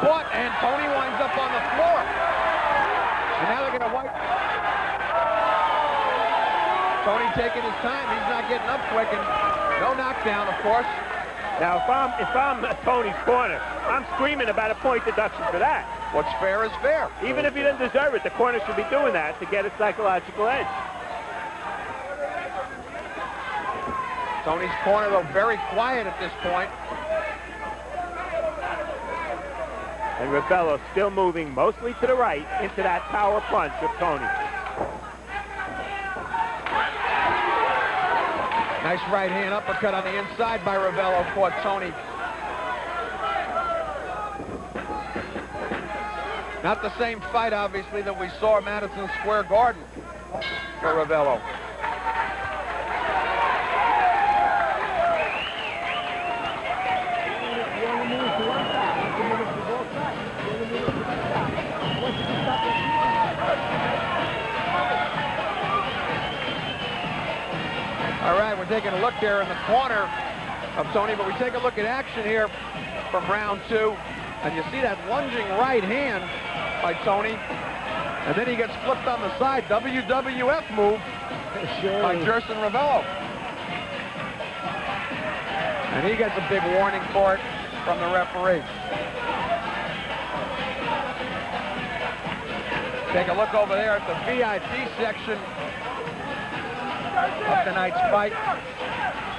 caught, and Tony winds up on the floor. And now they're going to wipe. Tony taking his time. He's not getting up quick, and no knockdown, of course. Now, if I'm Tony's corner, I'm screaming about a point deduction for that. What's fair is fair. Even if he didn't deserve it, the corner should be doing that to get a psychological edge. Tony's corner, though, very quiet at this point. And Ravelo still moving mostly to the right into that power punch of Tony. Nice right hand uppercut on the inside by Ravelo, caught Tony. Not the same fight, obviously, that we saw at Madison Square Garden for Ravelo. All right, we're taking a look there in the corner of Tony, but we take a look at action here from round 2, and you see that lunging right hand by Tony, and then he gets flipped on the side. WWF move by Jerson Ravelo. And he gets a big warning for it from the referee. Take a look over there at the VIP section of tonight's fight.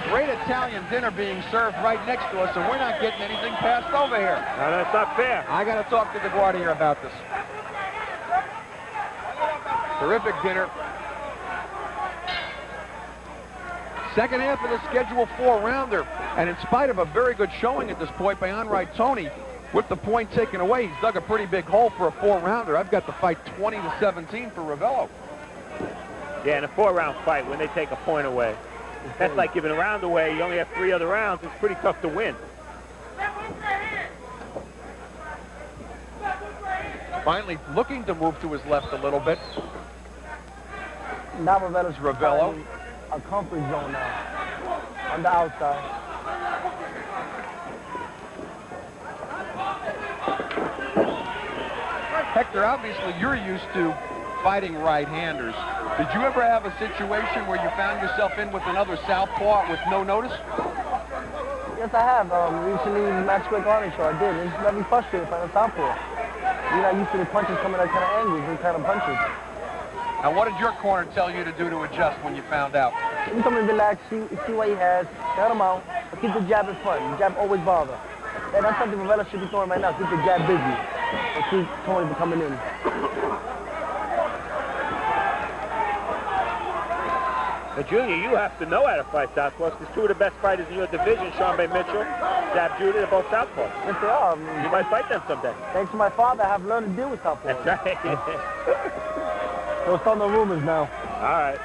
Great Italian dinner being served right next to us, and we're not getting anything passed over here. No, that's not fair. I got to talk to DeGuardia about this. Terrific dinner. Second half of the scheduled 4-rounder, and in spite of a very good showing at this point by Enroy Tony, with the point taken away, he's dug a pretty big hole for a 4-rounder. I've got the fight 20-17 for Ravelo. Yeah, in a 4-round fight, when they take a point away, that's like giving a round away. You only have 3 other rounds. It's pretty tough to win. Finally looking to move to his left a little bit. Now Ravelo's Ravelo. A comfort zone now on the outside. Hector, obviously you're used to fighting right-handers. Did you ever have a situation where you found yourself in with another southpaw with no notice? Yes, I have. Recently, Madison Square Garden show, I did. It's very frustrating fighting a southpaw. You're not used to the punches coming at kind of angles and kind of punches. Now, what did your corner tell you to do to adjust when you found out? You come and relax, see what he has, cut him out, but keep the jab in front. The jab always bother. And that's something Ravelo should be throwing right now. Keep the jab busy and keep Tony from coming in. Now, Junior, you have to know how to fight southpaws, because 2 of the best fighters in your division, Sean Bay Mitchell, Jab Judah, they're both southpaws. Yes, they are. You might fight them someday. Thanks to my father, I have learned to deal with southpaws. That's right. Don't start no rumors now. All right.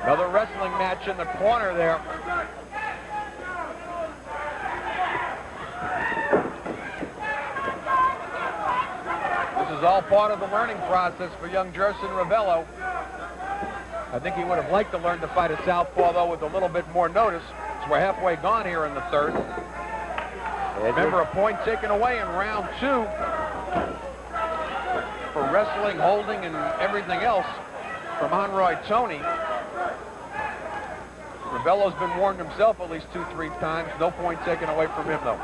Another wrestling match in the corner there. This is all part of the learning process for young Jerson Ravelo. I think he would have liked to learn to fight a southpaw, though, with a little bit more notice. So we're halfway gone here in the 3rd. Remember, a point taken away in round 2 for wrestling, holding, and everything else from Enroy Tony. Ravelo's been warned himself at least 2-3 times. No point taken away from him, though.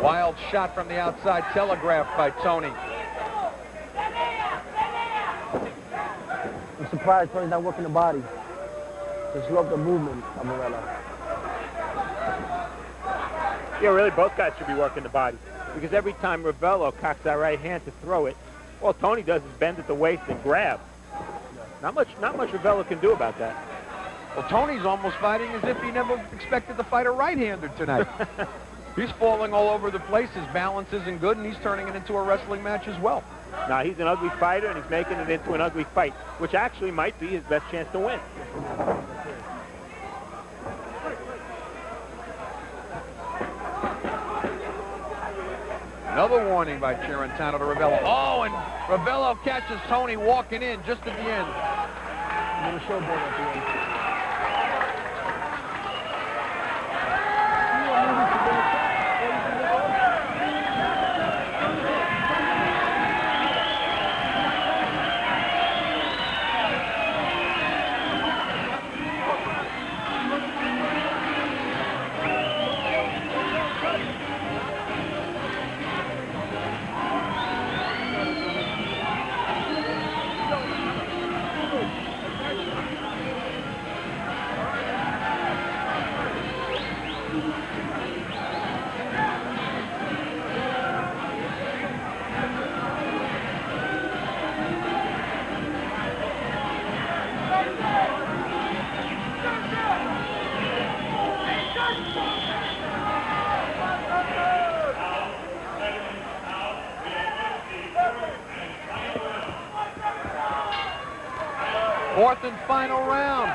Wild shot from the outside, telegraphed by Tony. I'm surprised Tony's not working the body. Just love the movement of Ravelo. Yeah, really, both guys should be working the body, because every time Ravelo cocks that right hand to throw it, all Tony does is bend at the waist and grab. Not much Ravelo can do about that. Well, Tony's almost fighting as if he never expected to fight a right-hander tonight. He's falling all over the place. His balance isn't good, and he's turning it into a wrestling match as well. Now, he's an ugly fighter, and he's making it into an ugly fight, which actually might be his best chance to win. Another warning by Chiarantano to Ravelo. Oh, and Ravelo catches Tony walking in just at the end. A little showboat at the end. Fourth and final round.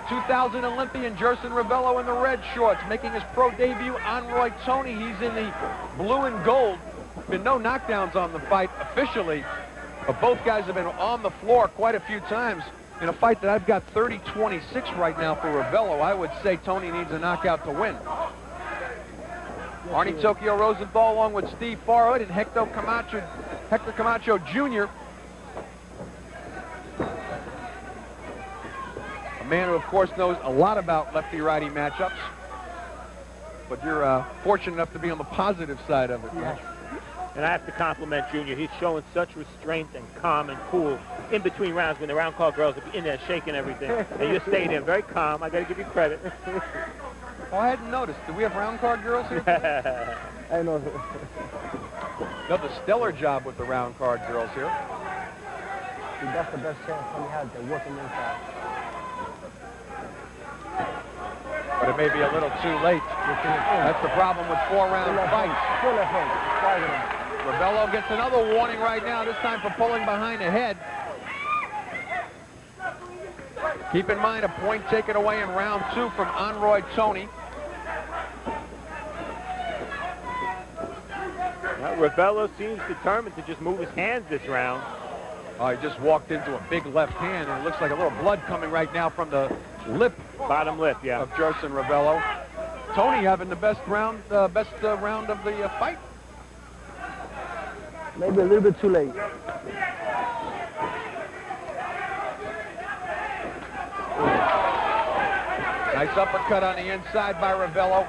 2000 Olympian Jerson Ravelo in the red shorts, making his pro debut. Enroy Tony, he's in the blue and gold. Been no knockdowns on the fight officially, but both guys have been on the floor quite a few times. In a fight that I've got 30-26 right now for Ravelo, I would say Tony needs a knockout to win. Arnie Tokyo Rosenthal along with Steve Farhood and Hector Camacho Jr. A man who, of course, knows a lot about lefty-righty matchups. But you're fortunate enough to be on the positive side of it. Yeah. And I have to compliment Junior. He's showing such restraint and calm and cool in between rounds when the round call girls are in there shaking everything. And you're staying there very calm. I got to give you credit. Oh, I hadn't noticed. Do we have round card girls here? I know. Another stellar job with the round card girls here. That's the best chance Tony has. They're working inside. But it may be a little too late. That's the problem with four-round fights. Ravelo gets another warning right now, this time for pulling behind the head. Keep in mind, a point taken away in round 2 from Enroy Tony. Well, Ravelo seems determined to just move his hands this round. Oh, he just walked into a big left hand, and it looks like a little blood coming right now from the lip. Bottom lip, yeah. Of Jerson Ravelo. Tony having the best round of the fight. Maybe a little bit too late. Nice uppercut on the inside by Ravelo.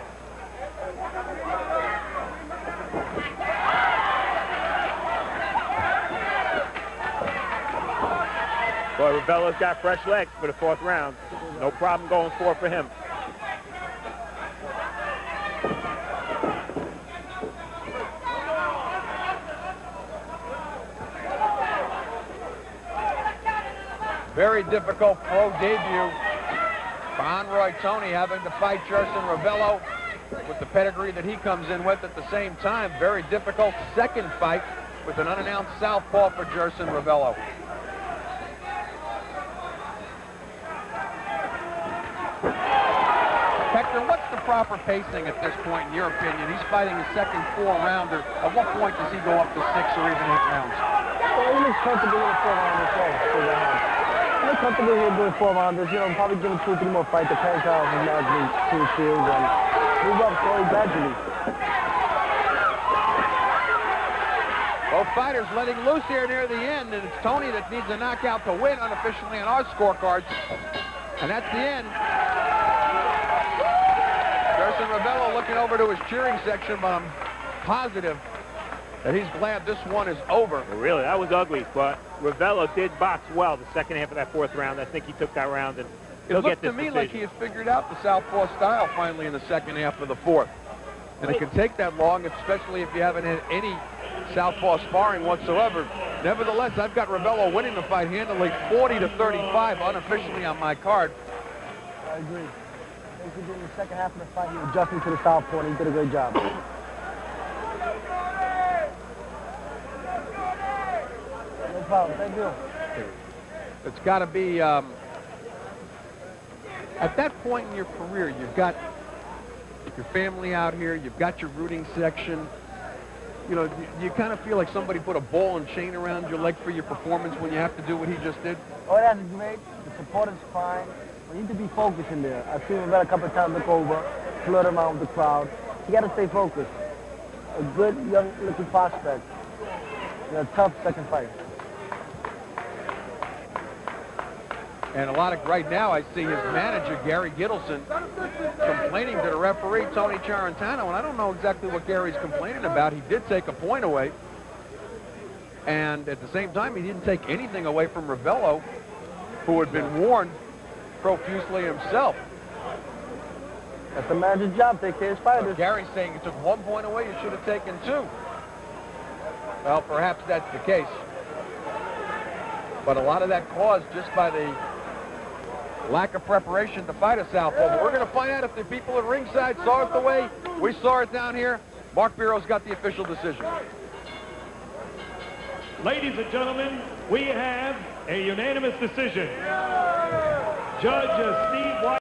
Boy, Ravelo's got fresh legs for the 4th round. No problem going 4 for him. Very difficult pro debut for Enroy Tony, having to fight Jerson Ravelo with the pedigree that he comes in with at the same time. Very difficult second fight with an unannounced southpaw for Jerson Ravelo. Hector, what's the proper pacing at this point, in your opinion? He's fighting his second 4-rounder. At what point does he go up to 6 or even 8 rounds? Well, he looks comfortable in the 4-rounders. He looks comfortable here doing 4-rounders. You know, probably give him 2 or 3 more fights. Depends how his management team feels and move up slowly, gradually. Both fighters letting loose here near the end, and it's Tony that needs a knockout to win unofficially on our scorecards. And that's the end. Jerson Ravelo looking over to his cheering section, but I'm positive that he's glad this one is over. Well, really, that was ugly, but Ravelo did box well the second half of that 4th round. I think he took that round, and he'll get this It looked to me decision. like he had figured out the southpaw style finally in the second half of the 4th. And it can take that long, especially if you haven't had any southpaw sparring whatsoever. Nevertheless, I've got Ravelo winning the fight handily, 40-35 unofficially on my card. I agree. I think he did in the second half of the fight. He was adjusting to the southpaw, and he did a great job. No problem. Thank you. It's got to be, at that point in your career, you've got your family out here, you've got your rooting section. You know, you kind of feel like somebody put a ball and chain around your leg for your performance when you have to do what he just did? Oh, that's great. The support is fine. We need to be focused in there. I've seen him a couple of times look over, flirt around with the crowd. You got to stay focused. A good, young-looking prospect. In a tough second fight. And a lot of, right now, I see his manager, Gary Gittleson, complaining to the referee, Tony Charantano, and I don't know exactly what Gary's complaining about. He did take a point away. And at the same time, he didn't take anything away from Ravelo, who had been warned profusely himself. That's the manager's job, take care of his fighters. Gary's saying you took 1 point away, you should have taken 2. Well, perhaps that's the case. But a lot of that caused just by the lack of preparation to fight a southpaw. But we're going to find out if the people at ringside saw it the way we saw it down here. Mark Bureau's got the official decision. Ladies and gentlemen, we have a unanimous decision. Judge Steve White.